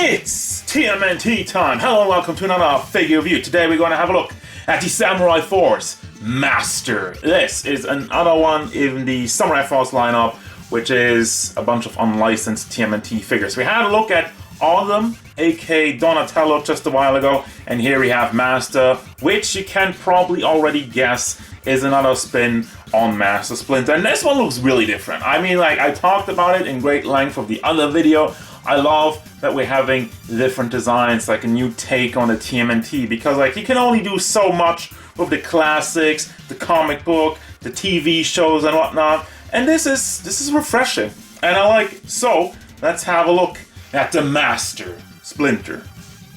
It's TMNT time! Hello and welcome to another figure review. Today we're going to have a look at the Samurai Force Master. This is another one in the Samurai Force lineup, which is a bunch of unlicensed TMNT figures. We had a look at all of them, aka Donatello, just a while ago, and here we have Master, which you can probably already guess is another spin on Master Splinter. And this one looks really different. I mean, like, I talked about it in great length of the other video. I love that we're having different designs, like a new take on the TMNT, because like you can only do so much with the classics, the comic book, the TV shows and whatnot, and this is refreshing, and I like it. So let's have a look at the Master Splinter.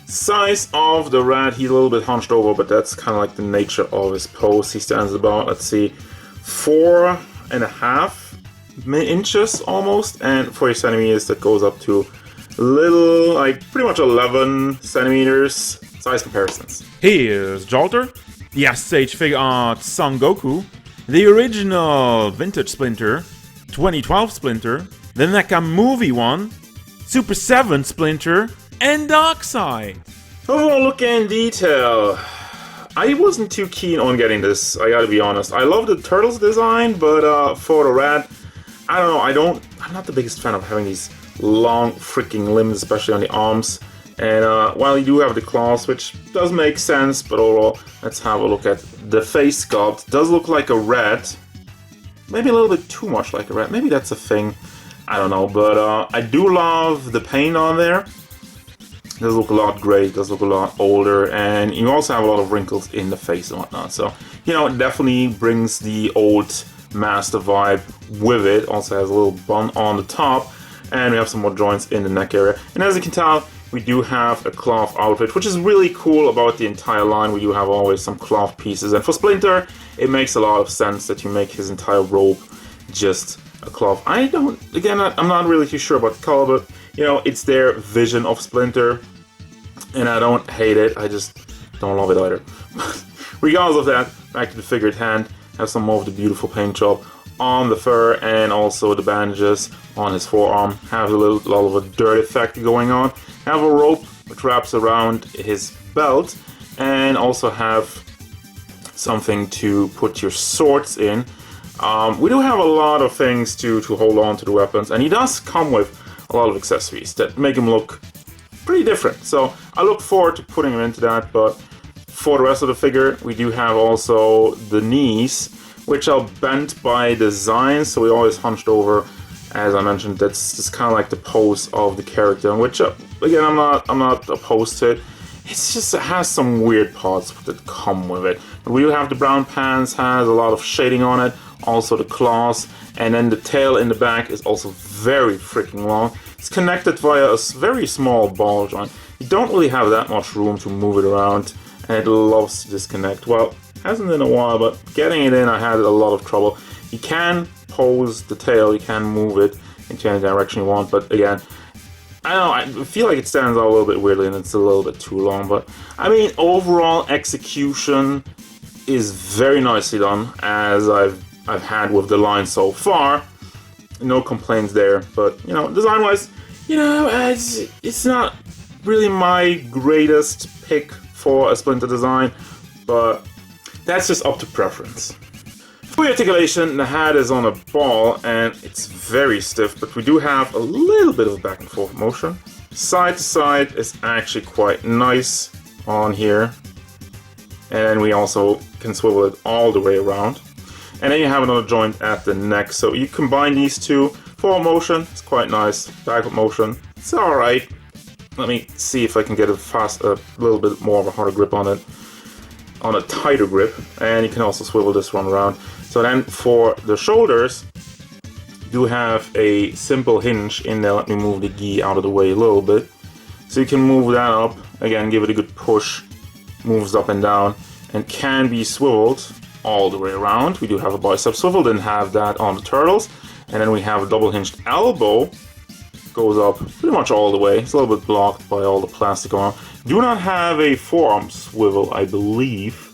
Size of the rat, he's a little bit hunched over, but that's kind of like the nature of his pose. He stands about, let's see, 4.5 inches almost, and 40 centimeters. That goes up to little, like pretty much 11 centimeters. Size comparisons. Here's Jolter, the SH Figure Art Son Goku, the original Vintage Splinter, 2012 Splinter, the NECA movie one, Super 7 Splinter, and Darkseid. Oh, look in detail. I wasn't too keen on getting this, I gotta be honest. I love the Turtles design, but for the rat, I don't know, I'm not the biggest fan of having these long freaking limbs, especially on the arms. And while you do have the claws, which does make sense, but overall, let's have a look at the face sculpt. It does look like a rat. Maybe a little bit too much like a rat. Maybe that's a thing. I don't know, but I do love the Payne on there. It does look a lot gray, it does look a lot older, and you also have a lot of wrinkles in the face and whatnot. So, you know, it definitely brings the old Master vibe with it. Also has a little bun on the top, and we have some more joints in the neck area. And as you can tell, we do have a cloth outfit, which is really cool about the entire line. We do have always some cloth pieces, and for Splinter, it makes a lot of sense that you make his entire robe just a cloth. I'm not really too sure about the color, but you know, it's their vision of Splinter, and I don't hate it, I just don't love it either. Regardless of that, back to the figure at hand. Have some more of the beautiful paint job on the fur and also the bandages on his forearm. Have a lot of a dirt effect going on. Have a rope which wraps around his belt, and also have something to put your swords in. We do have a lot of things to hold on to the weapons, and he does come with a lot of accessories that make him look pretty different. So I look forward to putting him into that, but for the rest of the figure, we do have also the knees, which are bent by design, so we always hunched over. As I mentioned, that's just kind of like the pose of the character, which again, I'm not opposed to it. It's just, it has some weird parts that come with it. We do have the brown pants, has a lot of shading on it, also the claws, and then the tail in the back is also very freaking long. It's connected via a very small ball joint. You don't really have that much room to move it around, and it loves to disconnect. Well, hasn't in a while, but getting it in, I had a lot of trouble. You can pose the tail, you can move it into any direction you want, but again, I don't know, I feel like it stands out a little bit weirdly and it's a little bit too long, but I mean, overall execution is very nicely done, as I've had with the line so far. No complaints there, but you know, design-wise, you know, it's not really my greatest pick for a Splinter design, but that's just up to preference. For articulation, the hat is on a ball and it's very stiff, but we do have a little bit of back and forth motion. Side to side is actually quite nice on here, and we also can swivel it all the way around. And then you have another joint at the neck, so you combine these two. Forward motion, it's quite nice. Backward motion, it's alright. Let me see if I can get a little bit more of a harder grip on it, on a tighter grip, and you can also swivel this one around. So then for the shoulders, you do have a simple hinge in there. Let me move the gi out of the way a little bit. So you can move that up, again, give it a good push, moves up and down, and can be swiveled all the way around. We do have a bicep swivel, didn't have that on the Turtles. And then we have a double hinged elbow, goes up pretty much all the way. It's a little bit blocked by all the plastic on. Do not have a forearm swivel, I believe.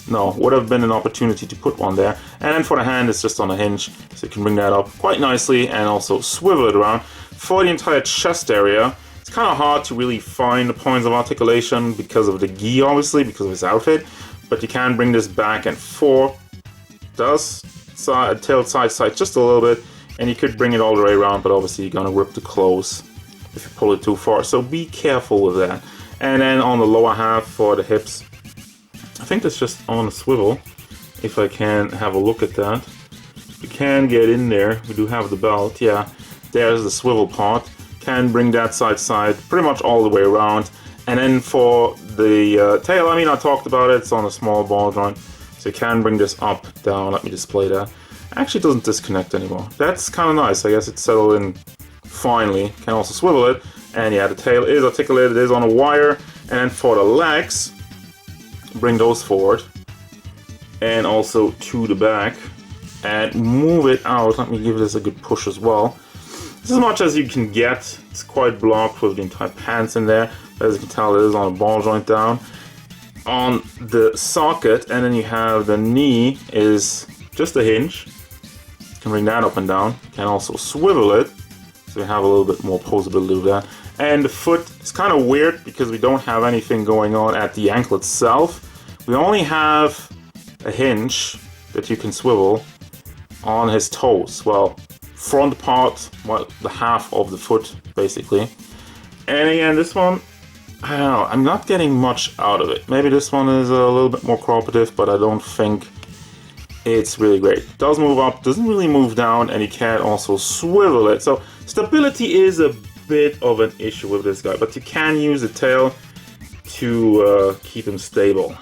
No, would have been an opportunity to put one there. And then for the hand, it's just on a hinge, so you can bring that up quite nicely and also swivel it around. For the entire chest area, It's kind of hard to really find the points of articulation because of the gi, obviously, because of his outfit. But you can bring this back and forth. Does tilt side to side just a little bit, and you could bring it all the way around, but obviously you're gonna rip the clothes if you pull it too far. So be careful with that. And then on the lower half for the hips, I think that's just on a swivel. If I can have a look at that, we can get in there. We do have the belt. Yeah, there's the swivel part. Can bring that side to side, pretty much all the way around. And then for the tail, I mean, I talked about it. It's on a small ball joint. So you can bring this up, down. Let me display that. Actually doesn't disconnect anymore. That's kind of nice. I guess it's settled in finally. Can also swivel it. And yeah, the tail is articulated. It is on a wire. And then for the legs, bring those forward. And also to the back. And move it out. Let me give this a good push as well. This is as much as you can get. It's quite blocked with the entire pants in there. As you can tell, it is on a ball joint down. On the socket, and then you have the knee is just a hinge. You can bring that up and down. You can also swivel it, so you have a little bit more posability with that. And the foot is kind of weird because we don't have anything going on at the ankle itself. We only have a hinge that you can swivel on his toes. Well, front part, well, the half of the foot, basically. And again, this one, I don't know, I'm not getting much out of it. Maybe this one is a little bit more cooperative, but I don't think it's really great. It does move up, doesn't really move down, and you can also swivel it. So stability is a bit of an issue with this guy, but you can use the tail to keep him stable.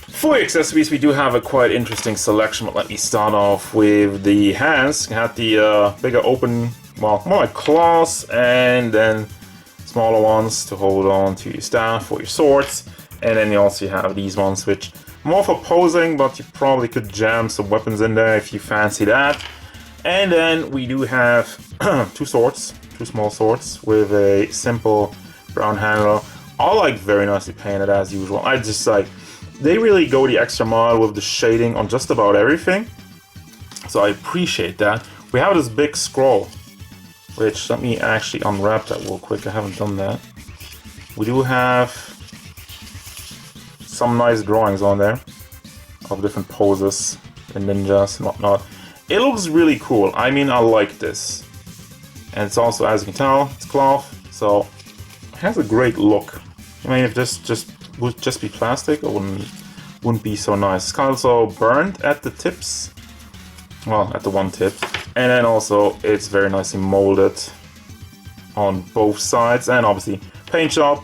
For accessories, we do have a quite interesting selection, but let me start off with the hands. You have the bigger open, well, more like claws, and then smaller ones to hold on to your staff or your swords. And then you also have these ones, which more for posing, but you probably could jam some weapons in there if you fancy that. And then we do have two swords, two small swords with a simple brown handle, all like very nicely painted as usual. I just like, they really go the extra mile with the shading on just about everything, so I appreciate that. We have this big scroll, which, let me actually unwrap that real quick, I haven't done that. We do have some nice drawings on there of different poses and ninjas and whatnot. It looks really cool. I mean, I like this. And it's also, as you can tell, it's cloth, so it has a great look. I mean, if this would just be plastic, it wouldn't be so nice. It's kind of so burnt at the tips. Well, at the one tip. And then also, it's very nicely molded on both sides. And obviously, paint job,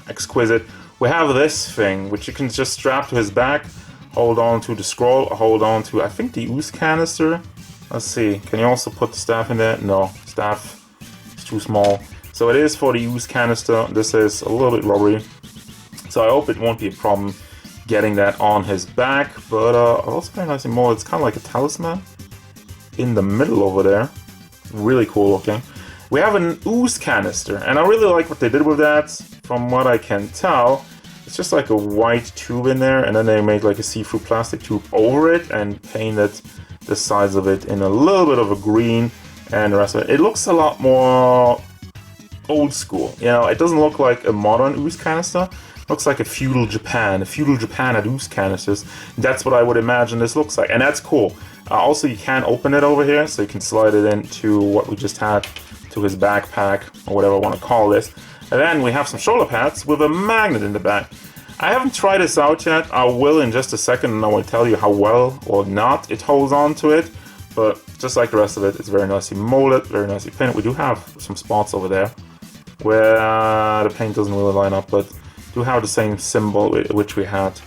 exquisite. We have this thing, which you can just strap to his back, hold on to the scroll, hold on to, I think, the ooze canister. Let's see, can you also put the staff in there? No, staff is too small. So it is for the ooze canister. This is a little bit rubbery. So I hope it won't be a problem getting that on his back. But also very nicely molded. It's kind of like a talisman in the middle over there. Really cool looking. We have an ooze canister, and I really like what they did with that. From what I can tell, it's just like a white tube in there, and then they made like a see-through plastic tube over it and painted the sides of it in a little bit of a green, and the rest of it. It looks a lot more old school. You know, it doesn't look like a modern ooze canister. It looks like a feudal Japan. A feudal Japan had ooze canisters. That's what I would imagine this looks like, and that's cool. Also, you can open it over here, so you can slide it into what we just had, to his backpack, or whatever I want to call this. And then we have some shoulder pads with a magnet in the back. I haven't tried this out yet. I will in just a second, and I will tell you how well or not it holds on to it. But just like the rest of it, it's very nicely molded, very nicely painted. We do have some spots over there where the paint doesn't really line up, but do have the same symbol which we had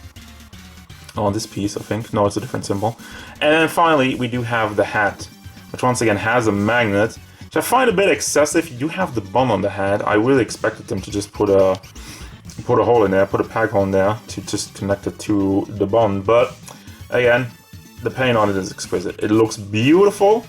on this piece, I think. No, it's a different symbol. And then finally, we do have the hat, which once again has a magnet, which I find a bit excessive. You do have the bun on the hat. I really expected them to just put a hole in there, put a peg hole in there to just connect it to the bun. But again, the paint on it is exquisite. It looks beautiful.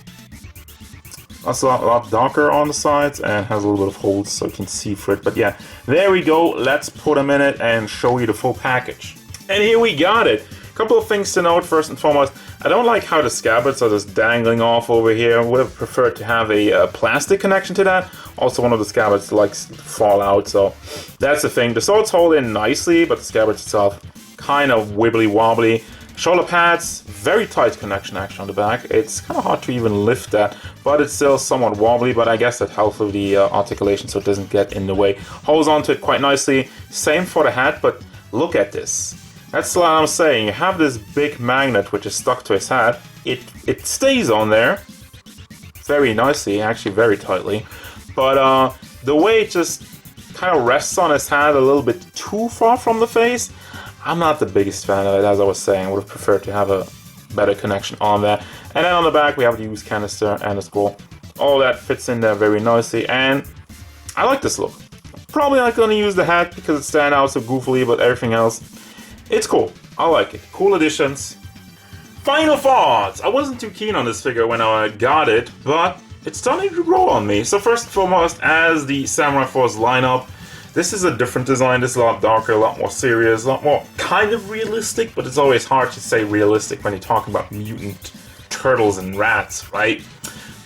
It's a lot darker on the sides and has a little bit of holes so you can see through it. But yeah, there we go. Let's put them in it and show you the full package. And here we got it. A couple of things to note. First and foremost, I don't like how the scabbards are just dangling off over here. Would have preferred to have a plastic connection to that. Also, one of the scabbards likes to fall out, so that's the thing. The swords hold in nicely, but the scabbard itself kind of wibbly wobbly. Shoulder pads, very tight connection actually on the back. It's kind of hard to even lift that, but it's still somewhat wobbly, but I guess that helps with the articulation so it doesn't get in the way. Holds onto it quite nicely. Same for the hat, but look at this. That's what I'm saying. You have this big magnet which is stuck to his hat. It stays on there very nicely, actually very tightly, but the way it just kind of rests on his hat a little bit too far from the face, I'm not the biggest fan of it. As I was saying, I would have preferred to have a better connection on that. And then on the back we have the use canister and the scroll. All that fits in there very nicely, and I like this look. Probably not going to use the hat because it stands out so goofily, but everything else, it's cool. I like it. Cool additions. Final thoughts! I wasn't too keen on this figure when I got it, but it's starting to grow on me. So first and foremost, as the Samurai Force lineup, this is a different design. This is a lot darker, a lot more serious, a lot more kind of realistic, but it's always hard to say realistic when you're talking about mutant turtles and rats, right?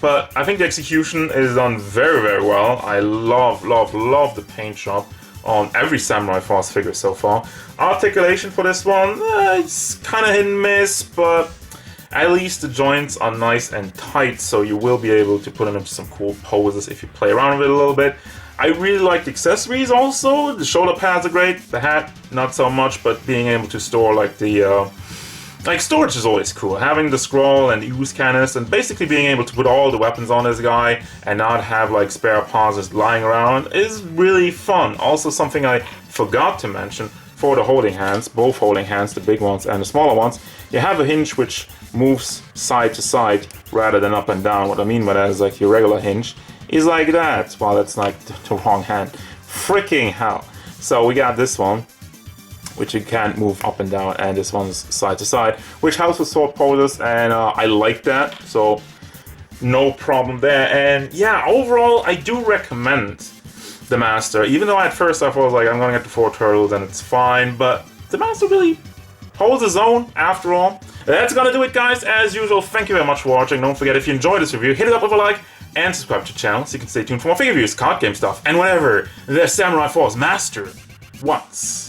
But I think the execution is done very, very well. I love the paint job on every Samurai Force figure so far. Articulation for this one, it's kind of hit and miss, but at least the joints are nice and tight, so you will be able to put them into some cool poses if you play around with it a little bit. I really like the accessories also. The shoulder pads are great, the hat not so much, but being able to store like the storage is always cool. Having the scroll and the ooze canister and basically being able to put all the weapons on this guy and not have like spare parts just lying around is really fun. Also something I forgot to mention for the holding hands, both holding hands, the big ones and the smaller ones, you have a hinge which moves side to side rather than up and down. What I mean by that is like your regular hinge is like that. Well, that's like the wrong hand. Freaking hell. So we got this one, which you can't move up and down, and this one's side to side, which helps with sword poses, and I like that, so no problem there. And yeah, overall, I do recommend the Master, even though at first I was like, I'm gonna get the 4 turtles and it's fine, but the Master really holds his own after all. That's gonna do it, guys. As usual, thank you very much for watching. Don't forget, if you enjoyed this review, hit it up with a like, and subscribe to the channel so you can stay tuned for more figure reviews, card game stuff, and whatever the Samurai Force Master wants.